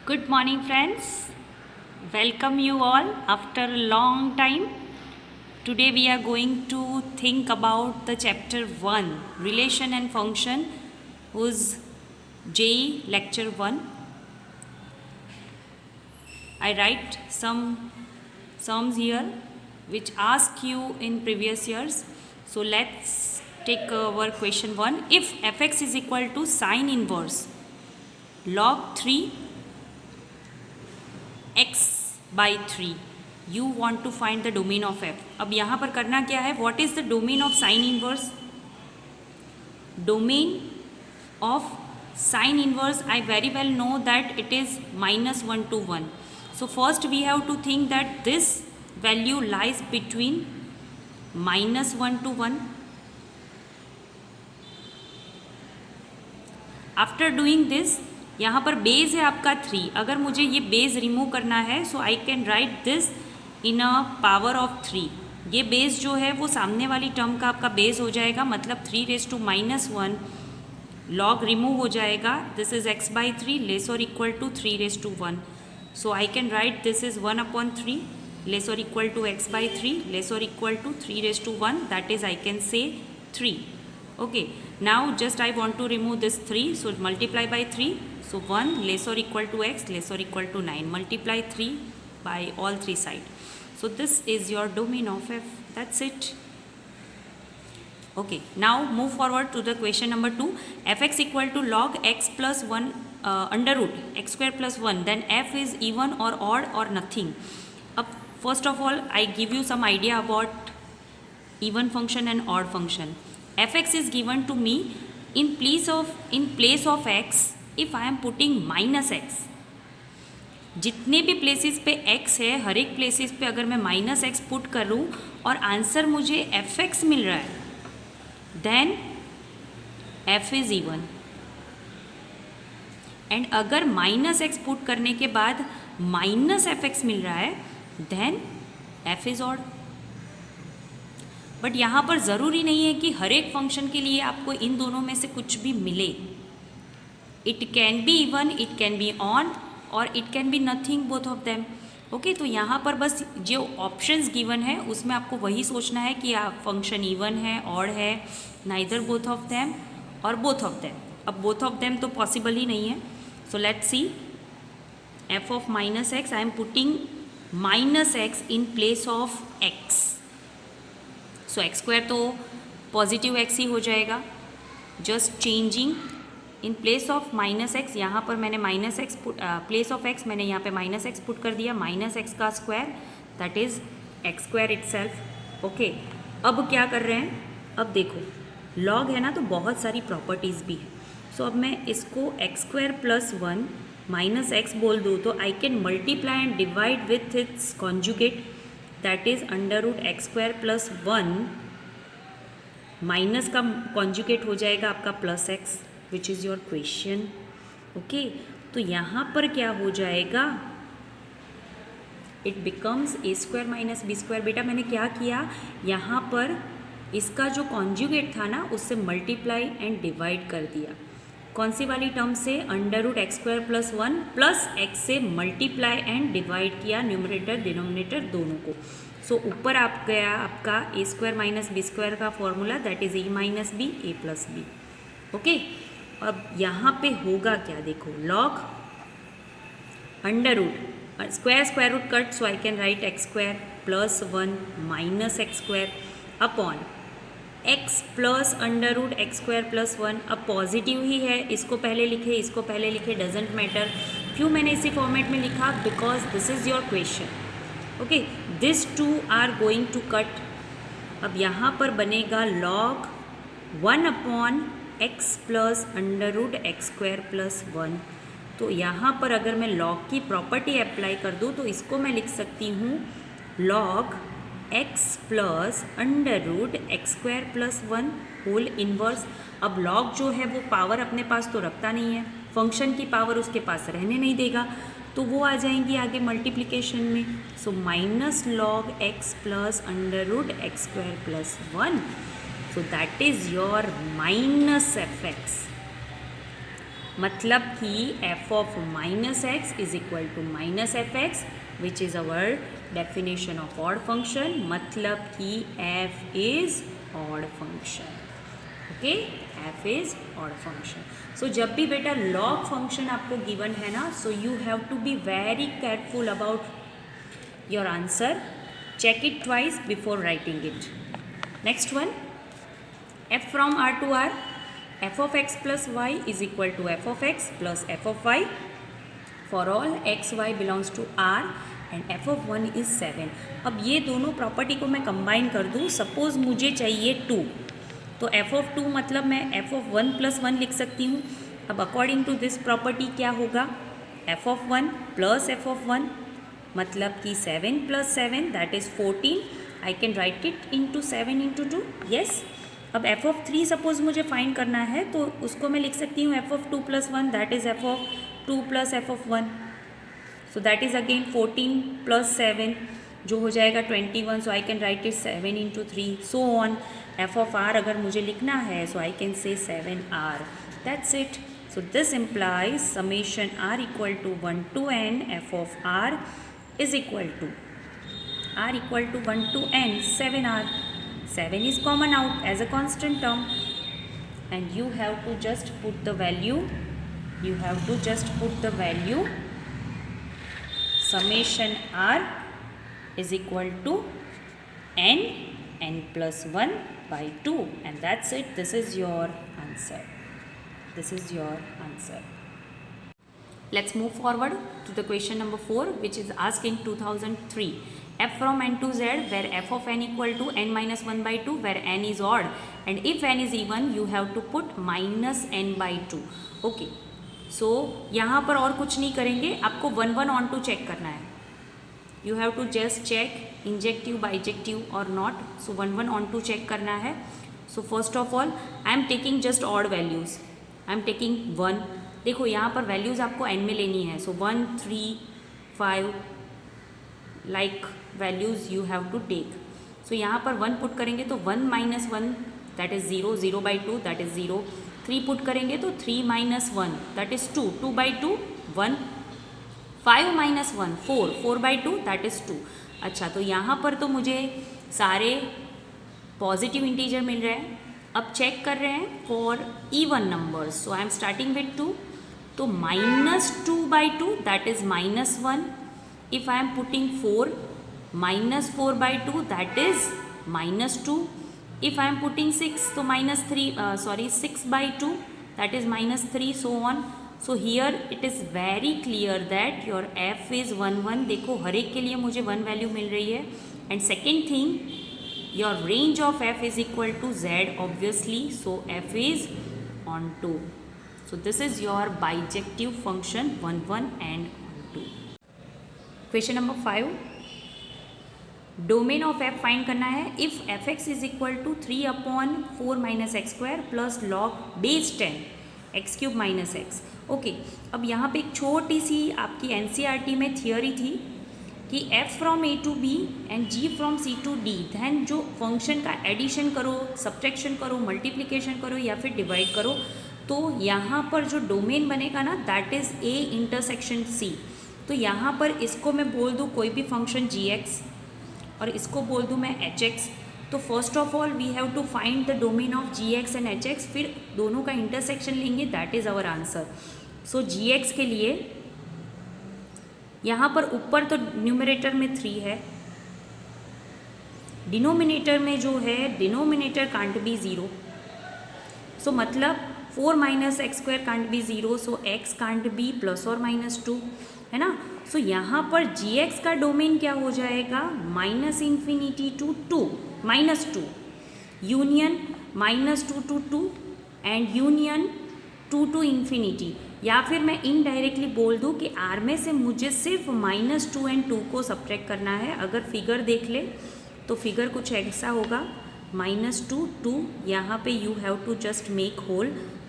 Good morning, friends. Welcome you all after a long time. Today we are going to think about the chapter 1 relation and function, whose JE lecture 1. I write some sums here which ask you in previous years. So let's take our question 1. If fx is equal to sine inverse log 3 x by 3, you want to find the domain of f. अब यहाँ पर करना क्या है, what is the domain of sine inverse? Domain of sine inverse, I very well know that it is -1 to 1. So first we have to think that this value lies between -1 to 1. After doing this, यहाँ पर base है आपका 3. अगर मुझे ये base remove करना है, so I can write this in a power of 3. ये बेस जो है वो सामने वाली टर्म का आपका बेस हो जाएगा, मतलब 3⁻⁻1 लॉग रिमूव हो जाएगा. This is x by 3 less or equal to 3⁻1. So I can write this is 1/3 less or equal to x by 3 less or equal to 3⁻1. That is I can say 3. Okay, now just I want to remove this 3, so multiply by 3. So 1 less or equal to x less or equal to 9. Multiply 3 by all three sides. So this is your domain of f. That's it. Okay, now move forward to the question number 2. fx equal to log x plus 1 under root x square plus 1. Then f is even or odd or nothing. Up first of all, I give you some idea about even function and odd function. fx is given to me in place of x if I am putting minus x. जितने भी places पे x है, हर एक places पे अगर मैं minus X put करूँ और आंसर मुझे fx मिल रहा है, then f is even. And अगर माइनस एक्स पुट करने के बाद माइनस fx मिल रहा है, then f is odd. But यहाँ पर ज़रूरी नहीं है कि हर एक फंक्शन के लिए आपको इन दोनों में से कुछ भी मिले. It can be even, it can be odd or it can be nothing, both of them. Okay, तो यहाँ पर बस जो ऑप्शंस गिवन है उसमें आपको वही सोचना है कि फंक्शन इवन है, ऑड है, नाइदर बोथ ऑफ देम और बोथ ऑफ देम. अब बोथ ऑफ देम तो पॉसिबल ही नहीं है. So let's see f of minus x. I am putting minus x in place of x. So x square तो positive x ही हो जाएगा. Just changing in place of minus x. यहाँ पर मैंने minus X put, place of x मैंने यहाँ पे minus X put कर दिया. माइनस एक्स का square, that is x square itself. Okay, अब क्या कर रहे हैं, अब देखो लॉग है ना, तो बहुत सारी प्रॉपर्टीज़ भी है. सो अब मैं इसको X square plus 1 minus X बोल दूँ तो I can multiply and divide with its conjugate, that is under root x square plus 1. Minus का कॉन्जुगेट हो जाएगा आपका plus X, which is your question. Okay, तो यहाँ पर क्या हो जाएगा, it becomes A square minus B square. बेटा मैंने क्या किया, यहाँ पर इसका जो कॉन्जुगेट था ना उससे मल्टीप्लाई एंड डिवाइड कर दिया. कौन सी वाली टर्म से, under root x square plus 1 plus X से मल्टीप्लाई एंड डिवाइड किया, न्यूमरेटर डिनोमिनेटर दोनों को. सो ऊपर आप गया आपका A square minus B square का formula, that is A minus B A plus B. Okay, अब यहाँ पे होगा क्या, देखो log under root square square root cut, so I can write X square plus 1 minus X square upon x plus under root x square plus 1. अब positive ही है, इसको पहले लिखे इसको पहले लिखे, डजेंट मैटर. क्यों मैंने इसी फॉर्मेट में लिखा, because this is your question. Okay, this two are going to cut. अब यहाँ पर बनेगा log 1 upon X plus under root x square plus 1. तो यहाँ पर अगर मैं लॉग की प्रॉपर्टी अप्लाई कर दूँ तो इसको मैं लिख सकती हूँ log x plus under root x square plus 1 whole inverse. अब लॉग जो है वो पावर अपने पास तो रखता नहीं है, फंक्शन की पावर उसके पास रहने नहीं देगा, तो वो आ जाएंगी आगे मल्टीप्लिकेशन में. So minus log x plus under root x square plus 1. So that is your minus f x. मतलब कि f of minus x is equal to minus f x which is our definition of odd function, मतलब कि f is odd function. Okay, f is odd function. So जब भी बेटा log function आपको given है ना, so you have to be very careful about your answer, check it twice before writing it. Next one, f from R to R, f of x plus y is equal to f of x plus f of y for all x y belongs to R and f of 1 is 7. अब ये दोनों property को मैं combine कर दूँ, suppose मुझे चाहिए 2, तो f of 2 मतलब मैं f of 1 plus 1 लिख सकती हूँ। अब अकॉर्डिंग टू दिस प्रॉपर्टी क्या होगा, f of 1 plus f of 1 मतलब कि 7 plus 7 that is 14, I can write it into 7 into 2, yes. अब f of 3 सपोज मुझे फाइंड करना है, तो उसको मैं लिख सकती हूँ f of 2 plus 1 that is f of 2 plus f of 1, so that is again 14 plus 7 जो हो जाएगा 21, so I can write it 7 into 3, so on. f of r अगर मुझे लिखना है, so I can say 7r, that's it. So this implies summation r equal to 1 to n f of r is equal to 1 to n 7r. 7 is common out as a constant term and you have to just put the value, summation r is equal to n plus 1 by 2, and that's it. This is your answer. Let's move forward to the question number 4, which is asked in 2003. F from n to z where f of n equal to n minus 1 by 2 where n is odd, and if n is even you have to put minus n by 2. Okay, so यहाँ पर और कुछ नहीं करेंगे, आपको 1 1 on to check करना है. You have to just check injective, bijective or not. So 1 1 on to check करना है. So first of all I am taking just odd values. I am taking 1. देखो यहाँ पर वैल्यूज़ आपको n में लेनी है, so 1 3 5 like values you have to take. So यहाँ पर 1 पुट करेंगे तो 1 minus 1 that is 0, 0 by 2 that is 0, 3 put करेंगे तो 3 minus 1 that is 2, 2 by 2 1, 5 minus 1 4, 4 by 2 that is 2। अच्छा, तो यहाँ पर तो मुझे सारे पॉजिटिव इंटीजर मिल रहे हैं। अब चेक कर रहे हैं for even numbers, so I am starting with 2, तो -2 by 2 that is -1। If I am putting 4, -4 by 2 that is -2। If I am putting 6, तो -6 by 2 that is -3, so on. So here it is very clear that your f is 1 1। देखो हर एक के लिए मुझे 1 value मिल रही है। And second thing, your range of f is equal to z obviously, so f is on 2. So this is your bijective function 1 1 and 2. Question number 5, domain of f find करना है। if fx is equal to 3/4 minus x square plus log base 10 x cube minus x. Okay, अब यहाँ पे एक छोटी सी आपकी NCERT में theory थी कि f from a to b and g from c to d, then जो फंक्शन का एडिशन करो, सब्ट्रैक्शन करो, मल्टीप्लिकेशन करो या फिर डिवाइड करो, तो यहाँ पर जो डोमेन बनेगा ना that is a intersection c। तो यहाँ पर इसको मैं बोल दूँ कोई भी फंक्शन gx और इसको बोल दूँ मैं hx। तो first of all we have to find the domain of gx and hx, फिर दोनों का इंटरसेक्शन लेंगे, that is our answer. So gx के लिए यहाँ पर ऊपर तो न्यूमरेटर में 3 है, डिनोमिनेटर में जो है डिनोमिनेटर कांट बी 0, सो मतलब 4 minus x square can't be 0, so x can't be +or-2, है ना। सो यहाँ पर gx का डोमेन क्या हो जाएगा, -∞ to 2, -2 union -2 to 2 and union 2 to ∞, या फिर मैं इनडायरेक्टली बोल दूँ कि R में से मुझे सिर्फ -2 एंड 2 को सब्ट्रैक्ट करना है। अगर फिगर देख ले तो फिगर कुछ ऐसा होगा, -2 2, यहाँ पे you have to just make hole,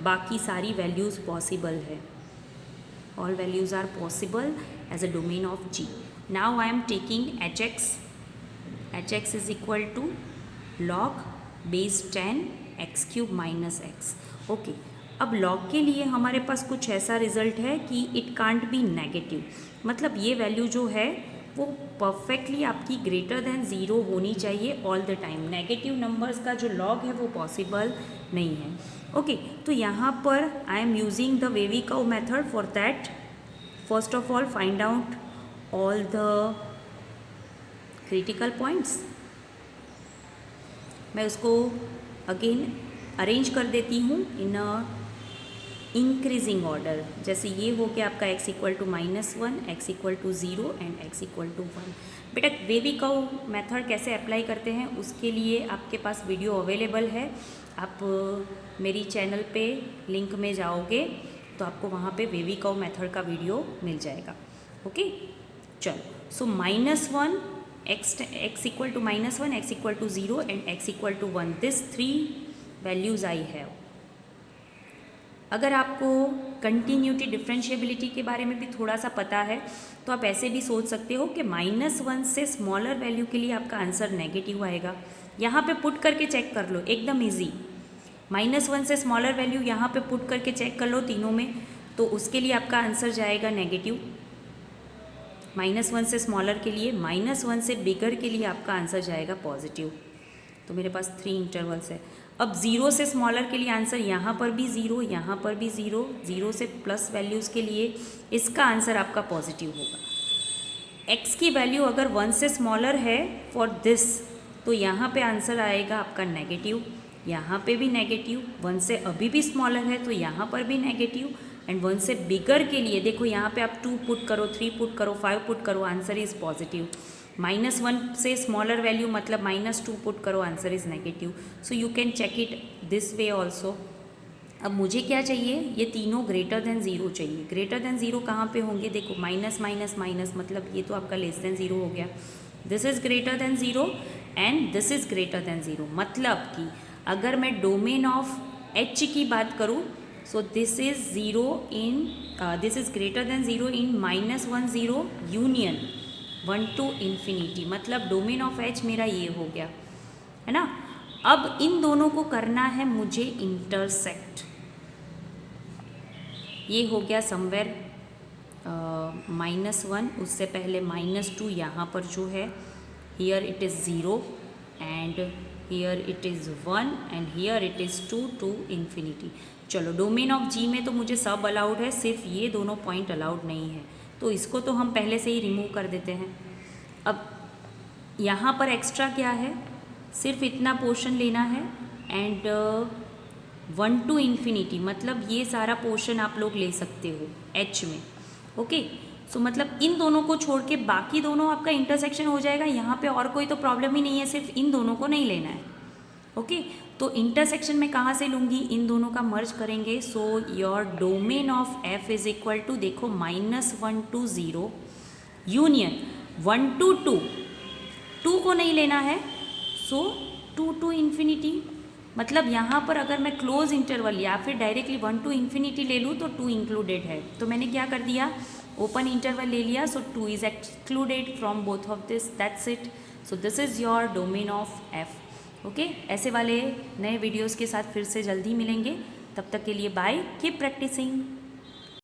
बाकी सारी वैल्यूज़ पॉसिबल है, all values are possible as a domain of G। Now I am taking hx is equal to log base 10 x cube minus x। Okay, अब log के लिए हमारे पास कुछ ऐसा result है कि इट कांट बी नेगेटिव, मतलब ये वैल्यू जो है वो परफेक्टली आपकी ग्रेटर देन ज़ीरो होनी चाहिए all the time. Negative numbers का जो लॉग है वो पॉसिबल नहीं है। ओके, तो यहाँ पर I am using the wavy curve method. For that first of all find out all the critical points. मैं उसको अगेन अरेंज कर देती हूँ इन अ इंक्रीजिंग ऑर्डर। जैसे ये हो गया आपका x equal to -1, x equal to 0 and x equal to 1। बेटा वेवी कर्व मेथड कैसे अप्लाई करते हैं उसके लिए आपके पास वीडियो अवेलेबल है। आप मेरी चैनल पे लिंक में जाओगे तो आपको वहाँ पे वेवी कर्व मेथड का वीडियो मिल जाएगा। ओके, चलो, so -1, x equal to -1, x equal to 0 and x equal to 1, this 3 values I have. अगर आपको कंटिन्यूटी डिफरेंशिएबिलिटी के बारे में भी थोड़ा सा पता है तो आप ऐसे भी सोच सकते हो कि -1 से स्मॉलर वैल्यू के लिए आपका आंसर नेगेटिव आएगा। यहाँ पे पुट करके चेक कर लो, एकदम इजी। -1 से स्मॉलर वैल्यू यहाँ पे पुट करके चेक कर लो तीनों में, तो उसके लिए आपका आंसर जाएगा नेगेटिव। -1 से स्मॉलर के लिए, -1 से बिगर के लिए आपका आंसर जाएगा पॉजिटिव। तो मेरे पास 3 इंटरवल्स है। अब 0 से स्मॉलर के लिए आंसर यहाँ पर भी 0, यहाँ पर भी 0, 0 से प्लस वैल्यूज़ के लिए इसका आंसर आपका पॉजिटिव होगा। x की वैल्यू अगर 1 से स्मॉलर है फॉर दिस, तो यहाँ पे आंसर आएगा आपका नेगेटिव, यहाँ पे भी नेगेटिव। 1 से अभी भी स्मॉलर है तो यहाँ पर भी नेगेटिव, एंड 1 से बिगर के लिए देखो यहाँ पे आप 2 पुट करो, 3 पुट करो, 5 पुट करो, आंसर इज़ पॉजिटिव। -1 से स्मॉलर वैल्यू मतलब -2 पुट करो, answer is negative. So you can check it this way also. अब मुझे क्या चाहिए, ये तीनों ग्रेटर देन 0 चाहिए। ग्रेटर देन 0 कहाँ पे होंगे, देखो माइनस माइनस माइनस, मतलब ये तो आपका लेस देन 0 हो गया। This is greater than 0 and this is greater than 0, मतलब कि अगर मैं डोमेन ऑफ h की बात करूँ, so this is 0 in this is greater than 0 in -1 0 union 1 to infinity, मतलब डोमेन ऑफ h मेरा ये हो गया, है ना। अब इन दोनों को करना है मुझे इंटरसेक्ट। ये हो गया समवेयर -1, उससे पहले -2 यहाँ पर जो है, here it is 0 and here it is 1 and here it is 2 to infinity. चलो, डोमेन ऑफ g में तो मुझे सब अलाउड है, सिर्फ ये दोनों पॉइंट अलाउड नहीं है, तो इसको तो हम पहले से ही रिमूव कर देते हैं। अब यहाँ पर एक्स्ट्रा क्या है, सिर्फ इतना पोर्शन लेना है एंड 1 to इन्फिनिटी, मतलब ये सारा पोर्शन आप लोग ले सकते हो h में। ओके, सो मतलब इन दोनों को छोड़ के बाकी दोनों आपका इंटरसेक्शन हो जाएगा। यहाँ पे और कोई तो प्रॉब्लम ही नहीं है, सिर्फ इन दोनों को नहीं लेना है। ओके, तो इंटरसेक्शन में कहाँ से लूँगी, इन दोनों का मर्ज करेंगे। So your domain of f is equal to, देखो -1 to 0 यूनियन 1 to 2, 2 को नहीं लेना है, सो 2 to इन्फिनिटी, मतलब यहाँ पर अगर मैं क्लोज इंटरवल या फिर डायरेक्टली 1 to इन्फिनिटी ले लूँ तो 2 इंक्लूडेड है। तो मैंने क्या कर दिया, ओपन इंटरवल ले लिया, सो 2 is excluded from both of this, that's it. So this is your domain of f। Okay, ऐसे वाले नए वीडियोस के साथ फिर से जल्दी मिलेंगे, तब तक के लिए बाय, कीप प्रैक्टिसिंग।